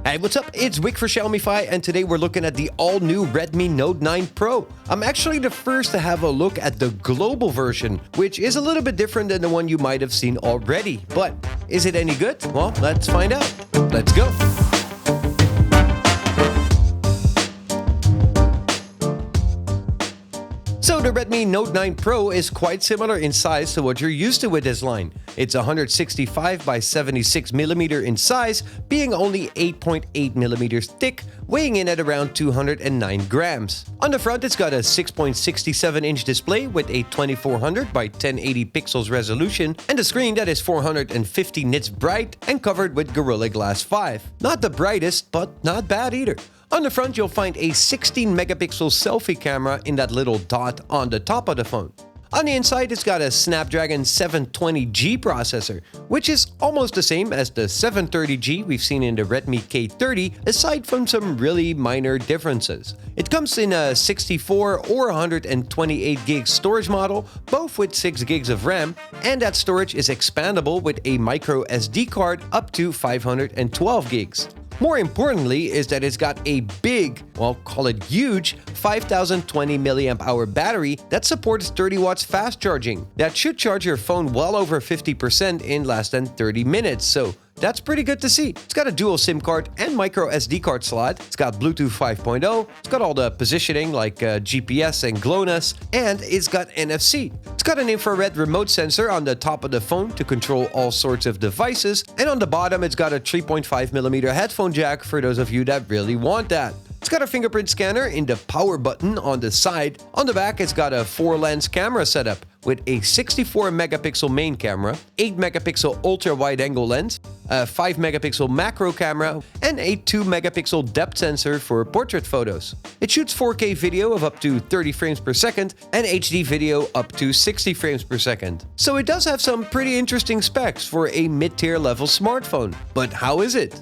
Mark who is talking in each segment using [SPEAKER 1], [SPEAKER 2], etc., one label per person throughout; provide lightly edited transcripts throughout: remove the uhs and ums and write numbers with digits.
[SPEAKER 1] Hey, what's up? It's Wick for Xiaomify, and today we're looking at the all-new Redmi Note 9 Pro. I'm actually the first to have a look at the global version, which is a little bit different than the one you might have seen already. But is it any good? Well, let's find out. Let's go. So the Redmi Note 9 Pro is quite similar in size to what you're used to with this line. It's 165 by 76 mm in size, being only 8.8 mm thick, weighing in at around 209 grams. On the front, it's got a 6.67-inch display with a 2400 by 1080 pixels resolution and a screen that is 450 nits bright and covered with Gorilla Glass 5. Not the brightest, but not bad either. On the front, you'll find a 16-megapixel selfie camera in that little dot on the top of the phone. On the inside, it's got a Snapdragon 720G processor, which is almost the same as the 730G we've seen in the Redmi K30, aside from some really minor differences. It comes in a 64 or 128 gig storage model, both with 6 gigs of RAM, and that storage is expandable with a micro SD card up to 512 gigs. More importantly is that it's got a big, well, call it huge, 5020 mAh battery that supports 30 watts fast charging. That should charge your phone well over 50% in less than 30 minutes, so that's pretty good to see. It's got a dual SIM card and micro SD card slot. It's got Bluetooth 5.0. It's got all the positioning like GPS and GLONASS, and it's got NFC. It's got an infrared remote sensor on the top of the phone to control all sorts of devices, and on the bottom it's got a 3.5mm headphone jack for those of you that really want that. It's got a fingerprint scanner in the power button on the side. On the back, it's got a 4-lens camera setup with a 64-megapixel main camera, 8-megapixel ultra-wide-angle lens, a 5-megapixel macro camera, and a 2-megapixel depth sensor for portrait photos. It shoots 4K video of up to 30 frames per second and HD video up to 60 frames per second. So it does have some pretty interesting specs for a mid-tier level smartphone. But how is it?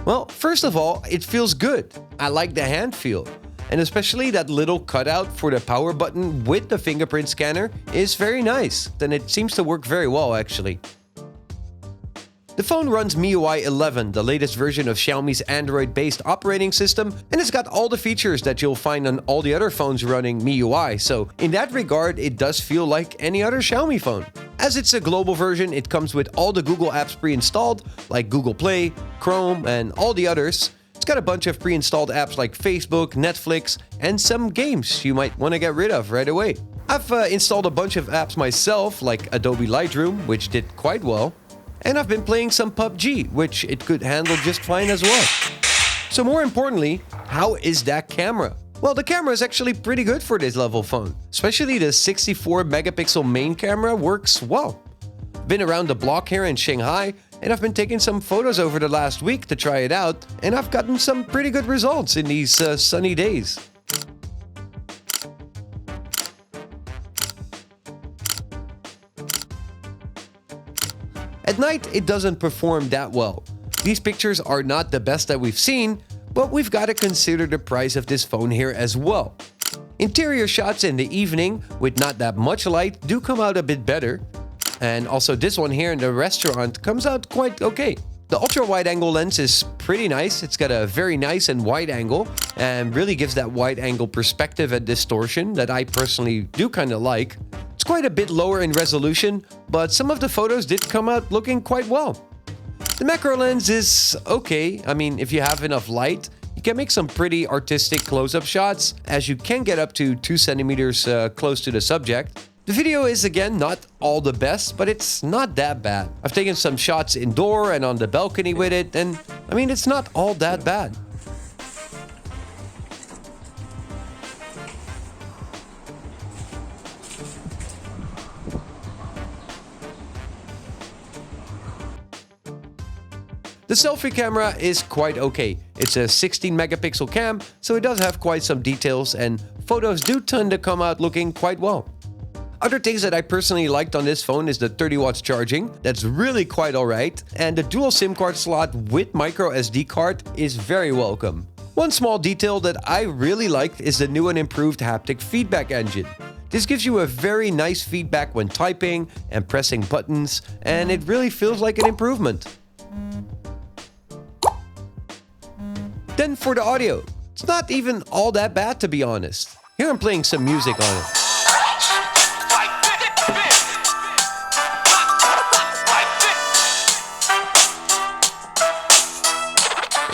[SPEAKER 1] Well, first of all, it feels good. I like the hand feel. And especially that little cutout for the power button with the fingerprint scanner is very nice. And it seems to work very well, actually. The phone runs MIUI 11, the latest version of Xiaomi's Android-based operating system, and it's got all the features that you'll find on all the other phones running MIUI, so in that regard, it does feel like any other Xiaomi phone. As it's a global version, it comes with all the Google apps pre-installed, like Google Play, Chrome, and all the others. It's got a bunch of pre-installed apps like Facebook, Netflix, and some games you might want to get rid of right away. I've installed a bunch of apps myself, like Adobe Lightroom, which did quite well. And I've been playing some PUBG, which it could handle just fine as well. So more importantly, how is that camera? Well, the camera is actually pretty good for this level phone. Especially the 64-megapixel main camera works well. Been around the block here in Shanghai, and I've been taking some photos over the last week to try it out, and I've gotten some pretty good results in these sunny days. At night, it doesn't perform that well. These pictures are not the best that we've seen, but we've got to consider the price of this phone here as well. Interior shots in the evening, with not that much light, do come out a bit better. And also this one here in the restaurant comes out quite okay. The ultra-wide-angle lens is pretty nice. It's got a very nice and wide angle, and really gives that wide-angle perspective and distortion that I personally do kind of like. It's quite a bit lower in resolution, but some of the photos did come out looking quite well. The macro lens is okay. I mean, if you have enough light, you can make some pretty artistic close-up shots, as you can get up to 2 centimeters close to the subject. The video is, again, not all the best, but it's not that bad. I've taken some shots indoor and on the balcony with it, and I mean, it's not all that bad. The selfie camera is quite okay. It's a 16-megapixel cam, so it does have quite some details, and photos do tend to come out looking quite well. Other things that I personally liked on this phone is the 30 watts charging. That's really quite alright. And the dual SIM card slot with micro SD card is very welcome. One small detail that I really liked is the new and improved haptic feedback engine. This gives you a very nice feedback when typing and pressing buttons, and it really feels like an improvement. Then for the audio, it's not even all that bad to be honest. Here I'm playing some music on it.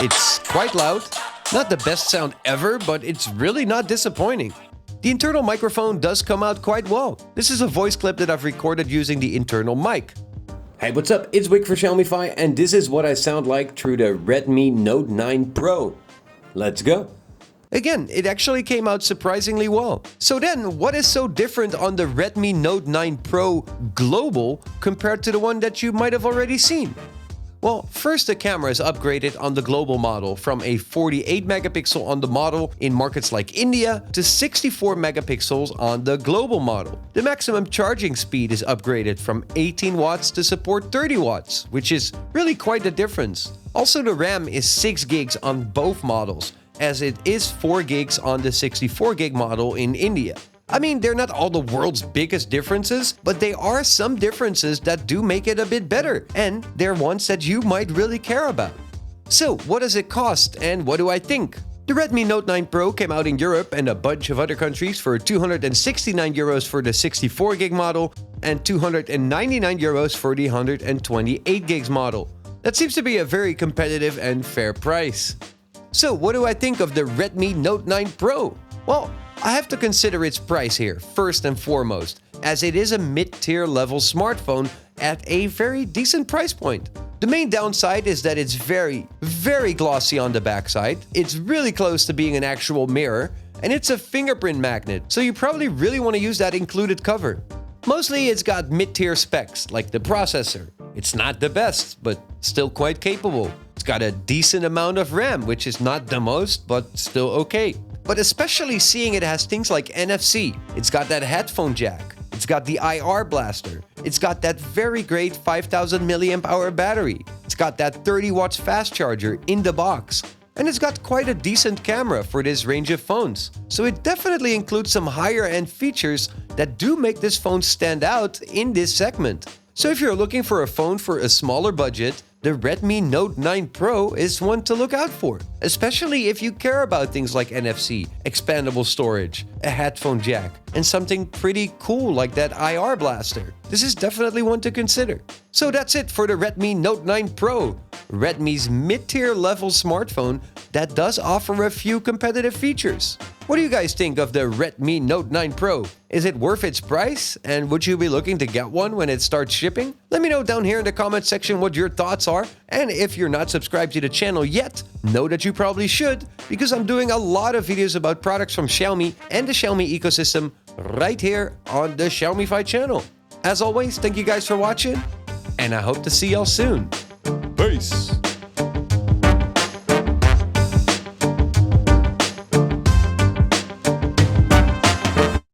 [SPEAKER 1] It's quite loud, not the best sound ever, but it's really not disappointing. The internal microphone does come out quite well. This is a voice clip that I've recorded using the internal mic. Hey, what's up? It's Wick for xiaomify, and this is what I sound like through the Redmi Note 9 Pro. Let's go. Again, it actually came out surprisingly well. So then, what is so different on the Redmi Note 9 Pro Global compared to the one that you might have already seen? Well, first the camera is upgraded on the global model from a 48 megapixel on the model in markets like India to 64 megapixels on the global model. The maximum charging speed is upgraded from 18 watts to support 30 watts, which is really quite a difference. Also, the RAM is 6 gigs on both models, as it is 4 gigs on the 64 gig model in India. I mean, they're not all the world's biggest differences, but they are some differences that do make it a bit better, and they're ones that you might really care about. So, what does it cost, and what do I think? The Redmi Note 9 Pro came out in Europe and a bunch of other countries for 269 euros for the 64 gig model and 299 euros for the 128 gigs model. That seems to be a very competitive and fair price. So, what do I think of the Redmi Note 9 Pro? Well, I have to consider its price here, first and foremost, as it is a mid-tier level smartphone at a very decent price point. The main downside is that it's very glossy on the backside, it's really close to being an actual mirror, and it's a fingerprint magnet, so you probably really want to use that included cover. Mostly it's got mid-tier specs, like the processor. It's not the best, but still quite capable. It's got a decent amount of RAM, which is not the most, but still okay. But especially seeing it has things like NFC, it's got that headphone jack, it's got the IR blaster, it's got that very great 5000 mAh battery, it's got that 30 watts fast charger in the box, and it's got quite a decent camera for this range of phones. So it definitely includes some higher end features that do make this phone stand out in this segment. So if you're looking for a phone for a smaller budget, the Redmi Note 9 Pro is one to look out for, especially if you care about things like NFC, expandable storage, a headphone jack, and something pretty cool like that IR blaster. This is definitely one to consider. So that's it for the Redmi Note 9 Pro, Redmi's mid-tier level smartphone that does offer a few competitive features. What do you guys think of the Redmi Note 9 Pro? Is it worth its price? And would you be looking to get one when it starts shipping? Let me know down here in the comment section what your thoughts are. And if you're not subscribed to the channel yet, know that you probably should, because I'm doing a lot of videos about products from Xiaomi and the Xiaomi ecosystem right here on the Xiaomify channel. As always, thank you guys for watching, and I hope to see y'all soon. Peace!